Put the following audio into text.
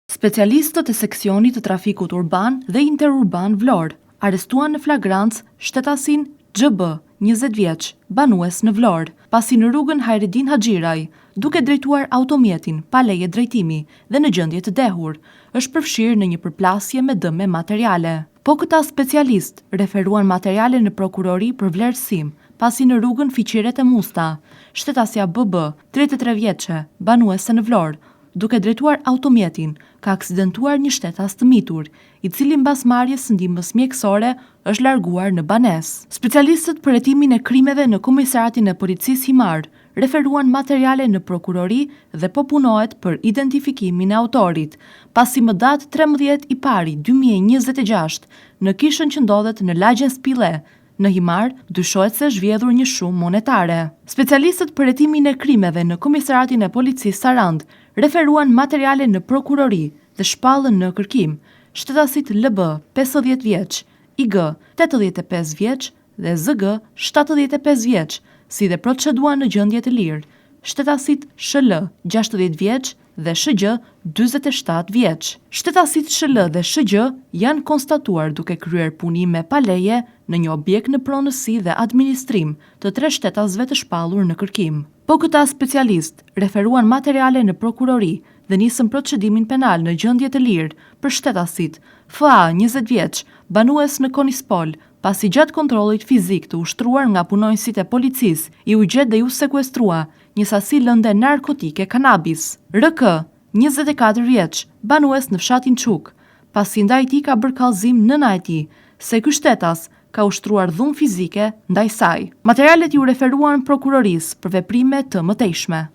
Specialistët e seksionit të trafikut urban dhe interurban Vlorë arrestuan në flagrancë shtetasin GB, 20 vjeç, banues në Vlorë, pasi në rrugën Hajredin Haxhiraj, duke drejtuar automjetin pa leje drejtimi dhe në gjendje të dehur, është përfshirë në një përplasje me dëm me materiale. Po këta specialist referuan materiale në prokurori për vlerësim, pasi në rrugën Fiqiret e Musta, shtetësia BB, 33 vjeçe, banuese në Vlorë, duke drejtuar automjetin, ka aksidentuar një shtetas të mitur, i cili mbas marrjes së ndihmës mjekësore është larguar në banesë. Specialistët për hetimin e krimeve në Komisariatin e Policisë Himar referuan materiale në prokurori dhe po punohet për identifikimin e autorit, pasi më datë 13 i pari 2026 në kishën që ndodhet në lagjen Spille, në Himar, dyshohet se është vjedhur një shumë monetare. Specialistët për hetimin e krimeve në Komisariatin e Policisë Sarand referuan materiale në prokurori dhe shpallën në kërkim, shtetasit LB, 50 vjeç, IG, 85 vjeç dhe ZG, 75 vjeç, si dhe proceduan në gjendje të lirë, shtetasit SHL, 60 vjeç dhe SHG, 47 vjeç. Shtetasit SHL dhe SHG janë konstatuar duke kryer punime pa leje në një objekt në pronësi dhe administrim të 3 shtetasve të shpallur në kërkim. Po këta specialist referuan materiale në prokurori dhe nisën procedimin penal në gjendje të lirë për shtetasit FA, 20 vjeç, banues në Konispol, pasi gjatë kontrollit fizik të ushtruar nga punonjësit e policisë, i u gjet dhe u sekuestrua një sasi lënde narkotike kanabis. RK, 24 vjeç, banues në fshatin Çuk, pasi ndaj tij ka bërë kallëzim nëna e tij, se ky shtetas ka ushtruar dhunë fizike ndaj saj. Materialet ju referuan prokurorisë për veprime të mëtejshme.